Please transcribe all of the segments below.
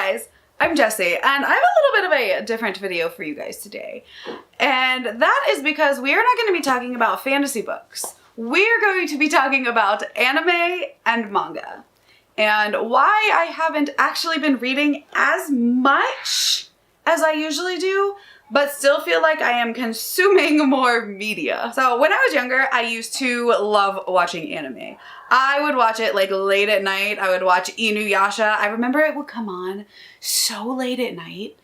guys, I'm Jessie, and I have a little bit of a different video for you guys today. And that is because we are not going to be talking about fantasy books. We're going to be talking about anime and manga. And why I haven't actually been reading as much as I usually do, but still feel like I am consuming more media. So when I was younger, I used to love watching anime. I would watch it like late at night. I would watch Inuyasha. I remember it would come on so late at night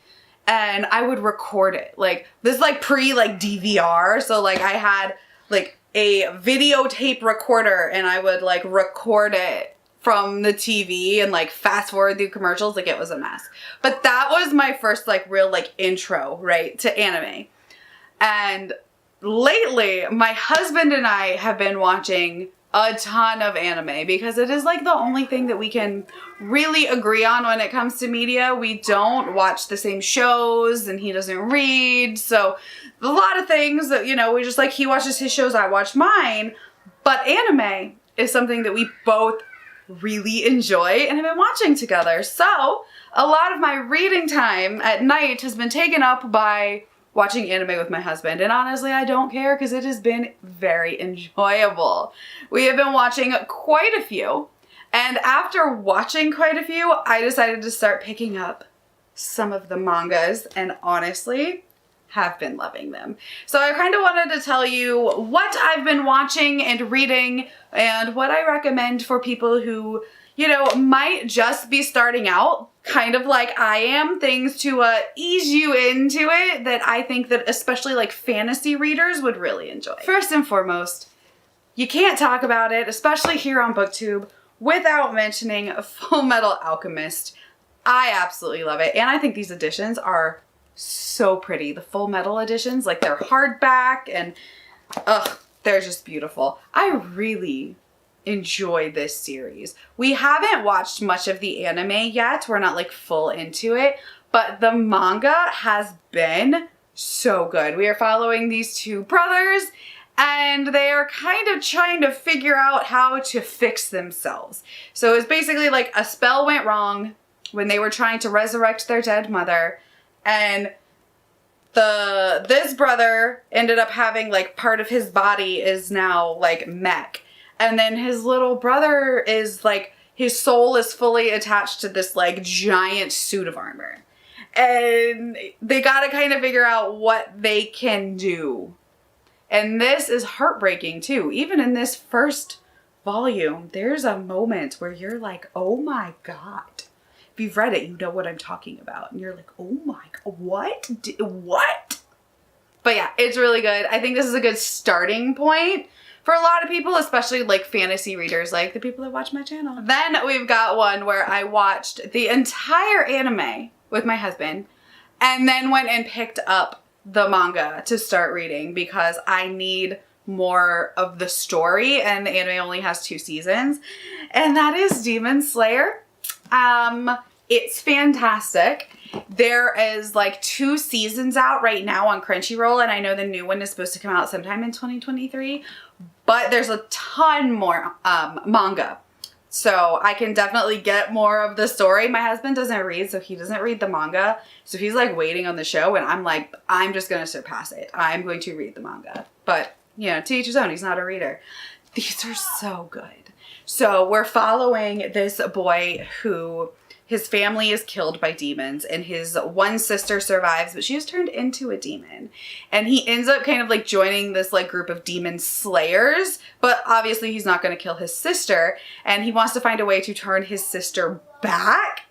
and I would record it. Like this like pre like DVR. So like I had like a videotape recorder and I would like record it from the TV and like fast forward through commercials. Like it was a mess. But that was my first like real like intro, right, to anime. And lately my husband and I have been watching a ton of anime because it is like the only thing that we can really agree on when it comes to media. We don't watch the same shows and he doesn't read. So a lot of things that, you know, we just like, he watches his shows, I watch mine. But anime is something that we both really enjoy and have been watching together. So a lot of my reading time at night has been taken up by watching anime with my husband. And honestly, I don't care because it has been very enjoyable. We have been watching quite a few. And after watching quite a few, I decided to start picking up some of the mangas and honestly have been loving them. So I kind of wanted to tell you what I've been watching and reading and what I recommend for people who, you know, might just be starting out, kind of like I am, things to ease you into it that I think that especially like fantasy readers would really enjoy. First and foremost, you can't talk about it, especially here on BookTube, without mentioning Full Metal Alchemist. I absolutely love it. And I think these editions are so pretty. The Full Metal editions, like they're hardback and ugh, they're just beautiful. I really enjoy this series. We haven't watched much of the anime yet. We're not like full into it, but the manga has been so good. We are following these two brothers and they are kind of trying to figure out how to fix themselves. So it's basically like a spell went wrong when they were trying to resurrect their dead mother, and this brother ended up having like part of his body is now like mech. And then his little brother is like, his soul is fully attached to this like giant suit of armor. And they gotta kind of figure out what they can do. And this is heartbreaking too. Even in this first volume, there's a moment where you're like, oh my God. If you've read it, you know what I'm talking about. And you're like, oh my God, what? What? But yeah, it's really good. I think this is a good starting point for a lot of people, especially like fantasy readers, like the people that watch my channel. Then we've got one where I watched the entire anime with my husband and then went and picked up the manga to start reading because I need more of the story and the anime only has 2 seasons. And that is Demon Slayer. It's fantastic. There is like 2 seasons out right now on Crunchyroll, and I know the new one is supposed to come out sometime in 2023, but there's a ton more manga. So I can definitely get more of the story. My husband doesn't read, so he doesn't read the manga. So he's like waiting on the show and I'm like, I'm just going to surpass it. I'm going to read the manga. But, you know, to each his own, he's not a reader. These are so good. So we're following this boy who his family is killed by demons and his one sister survives, but she is turned into a demon. And he ends up kind of like joining this like group of demon slayers, but obviously he's not going to kill his sister and he wants to find a way to turn his sister back.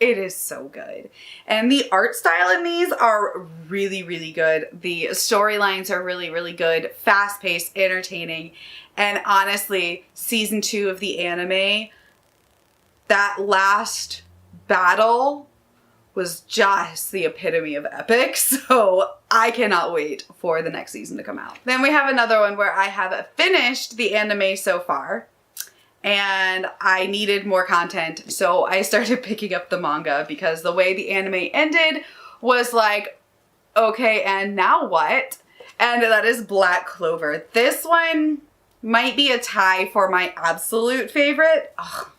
It is so good. And the art style in these are really, really good. The storylines are really, really good, fast-paced, entertaining. And honestly, season 2 of the anime, that last battle was just the epitome of epic. So I cannot wait for the next season to come out. Then we have another one where I have finished the anime so far and I needed more content. So I started picking up the manga because the way the anime ended was like, okay, and now what? And that is Black Clover. This one might be a tie for my absolute favorite. Ugh.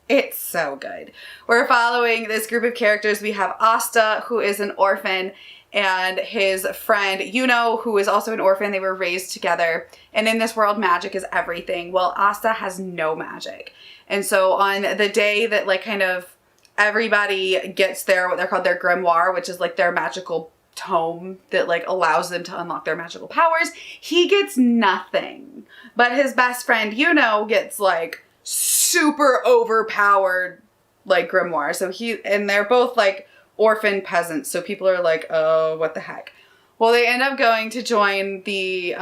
It's so good. We're following this group of characters. We have Asta, who is an orphan, and his friend, Yuno, who is also an orphan. They were raised together. And in this world, magic is everything. Well, Asta has no magic. And so on the day that like kind of everybody gets what they're called their grimoire, which is like their magical tome that like allows them to unlock their magical powers, he gets nothing. But his best friend, Yuno, gets like super overpowered like grimoire. So they're both like orphan peasants. So people are like, oh, what the heck? Well, they end up going to join the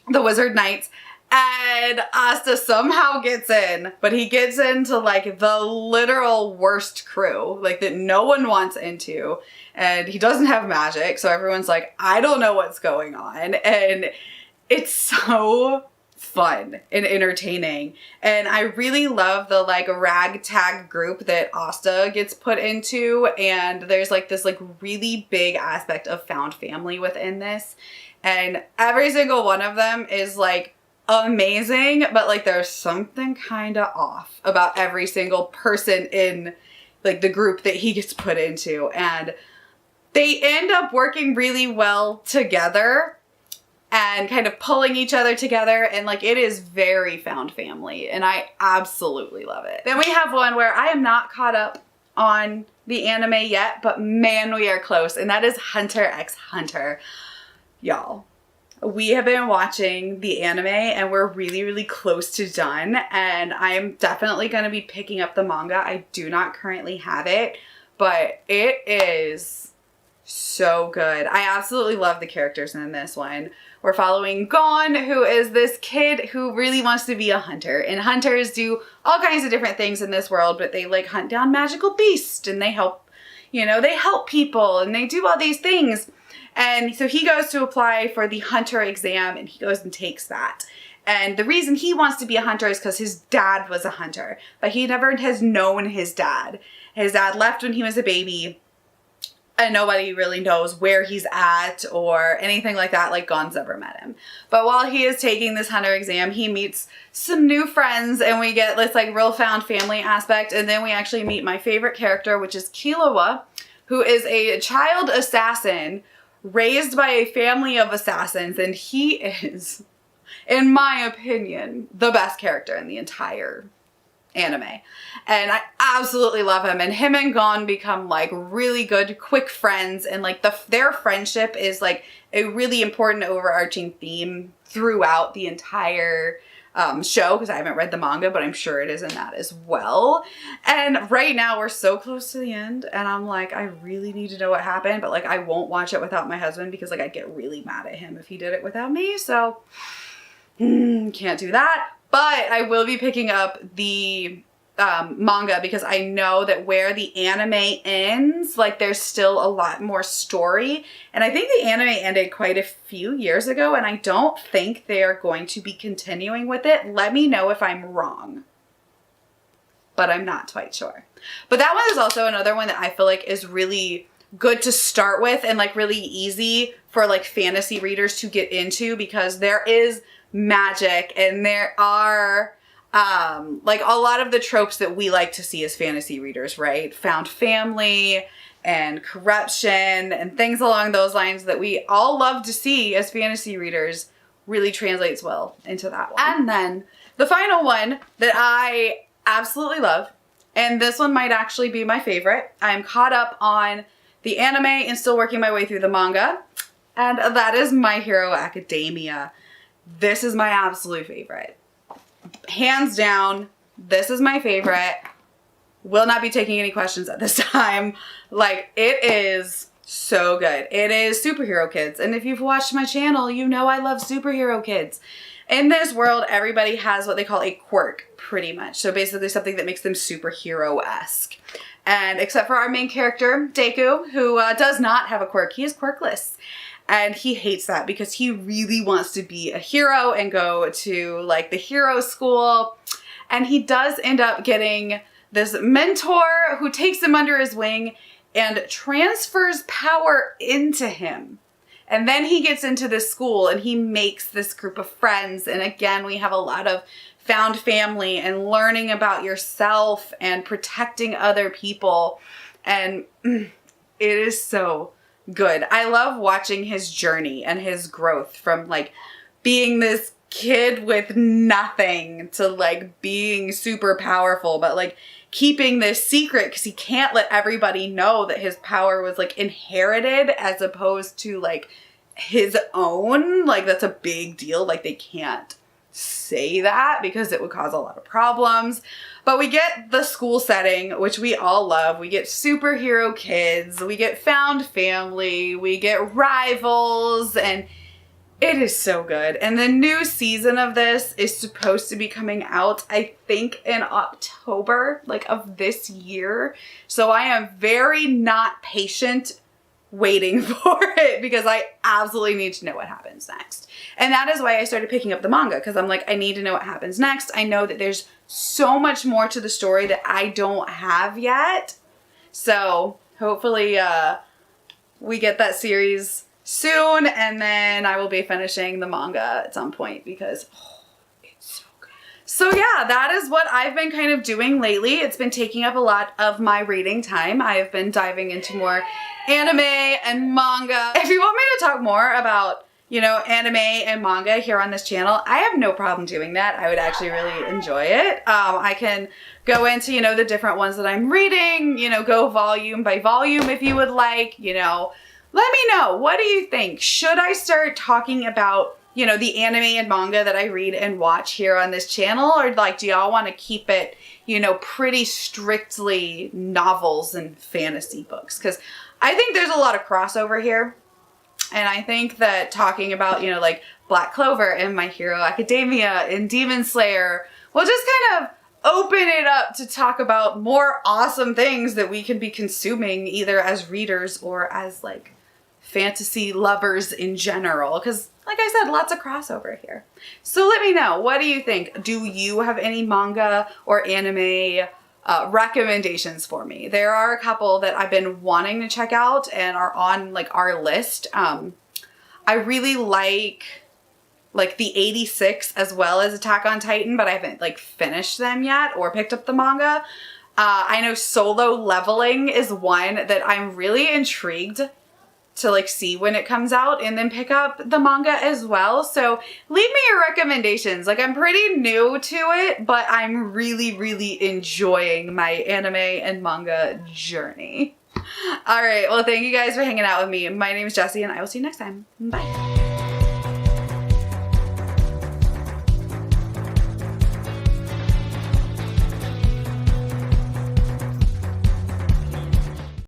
Wizard Knights, and Asta somehow gets in, but he gets into like the literal worst crew, like that no one wants into, and he doesn't have magic. So everyone's like, I don't know what's going on. And it's so fun and entertaining. And I really love the like ragtag group that Asta gets put into. And there's like this like really big aspect of found family within this. And every single one of them is like amazing, but like there's something kind of off about every single person in like the group that he gets put into. And they end up working really well together and kind of pulling each other together, and like it is very found family, and I absolutely love it. Then we have one where I am not caught up on the anime yet, but man, we are close, and that is Hunter x Hunter. Y'all, we have been watching the anime and we're really, really close to done, and I'm definitely going to be picking up the manga. I do not currently have it, but it is so good. I absolutely love the characters in this one. We're following Gon, who is this kid who really wants to be a hunter. And hunters do all kinds of different things in this world, but they like hunt down magical beasts and they help, they help people and they do all these things. And so he goes to apply for the hunter exam and he goes and takes that. And the reason he wants to be a hunter is because his dad was a hunter, but he never has known his dad. His dad left when he was a baby, and nobody really knows where he's at or anything like that. Like Gon's never met him. But while he is taking this hunter exam, he meets some new friends and we get this like real found family aspect. And then we actually meet my favorite character, which is Killua, who is a child assassin raised by a family of assassins. And he is, in my opinion, the best character in the entire anime. And I absolutely love him, and him and Gon become like really good quick friends, and like their friendship is like a really important overarching theme throughout the entire show, because I haven't read the manga, but I'm sure it is in that as well. And right now we're so close to the end and I'm like, I really need to know what happened, but like I won't watch it without my husband because like I'd get really mad at him if he did it without me. So can't do that. But I will be picking up the manga because I know that where the anime ends, like there's still a lot more story. And I think the anime ended quite a few years ago, and I don't think they're going to be continuing with it. Let me know if I'm wrong, but I'm not quite sure. But that one is also another one that I feel like is really good to start with and like really easy for like fantasy readers to get into, because there is magic and there are like a lot of the tropes that we like to see as fantasy readers, right? Found family and corruption and things along those lines that we all love to see as fantasy readers really translates well into that one. And then the final one that I absolutely love, and this one might actually be my favorite. I'm caught up on the anime and still working my way through the manga, and that is My Hero Academia. This is my absolute favorite. Hands down, this is my favorite. Will not be taking any questions at this time. Like, it is so good. It is superhero kids. And if you've watched my channel, you know I love superhero kids. In this world, everybody has what they call a quirk, pretty much. So basically something that makes them superhero-esque. And except for our main character, Deku, who does not have a quirk. He is quirkless. And he hates that because he really wants to be a hero and go to like the hero school. And he does end up getting this mentor who takes him under his wing and transfers power into him. And then he gets into this school and he makes this group of friends. And again, we have a lot of found family and learning about yourself and protecting other people. And it is so good. I love watching his journey and his growth from like being this kid with nothing to like being super powerful, but like keeping this secret because he can't let everybody know that his power was like inherited as opposed to like his own. Like that's a big deal. Like they can't say that because it would cause a lot of problems. But we get the school setting, which we all love. We get superhero kids, we get found family, we get rivals, and it is so good. And the new season of this is supposed to be coming out, I think, in October, like of this year. So I am very not patient waiting for it because I absolutely need to know what happens next. And that is why I started picking up the manga, because I'm like, I need to know what happens next. I know that there's so much more to the story that I don't have yet. So hopefully we get that series soon, and then I will be finishing the manga at some point because it's so good. So yeah, that is what I've been kind of doing lately. It's been taking up a lot of my reading time. I have been diving into more anime and manga. If you want me to talk more about, you know, anime and manga here on this channel, I have no problem doing that. I would actually really enjoy it. I can go into, you know, the different ones that I'm reading, you know, go volume by volume if you would like, you know. Let me know, what do you think? Should I start talking about, you know, the anime and manga that I read and watch here on this channel? Or like, do y'all want to keep it, you know, pretty strictly novels and fantasy books? Because I think there's a lot of crossover here. And I think that talking about, you know, like Black Clover and My Hero Academia and Demon Slayer will just kind of open it up to talk about more awesome things that we can be consuming either as readers or as like fantasy lovers in general. Because like I said, lots of crossover here. So let me know, what do you think? Do you have any manga or anime recommendations for me? There are a couple that I've been wanting to check out and are on like our list. I really like the 86 as well as Attack on Titan, but I haven't like finished them yet or picked up the manga. I know Solo Leveling is one that I'm really intrigued to like see when it comes out and then pick up the manga as well. So leave me your recommendations. Like I'm pretty new to it, but I'm really, really enjoying my anime and manga journey. All right. Well, thank you guys for hanging out with me. My name is Jessie and I will see you next time. Bye.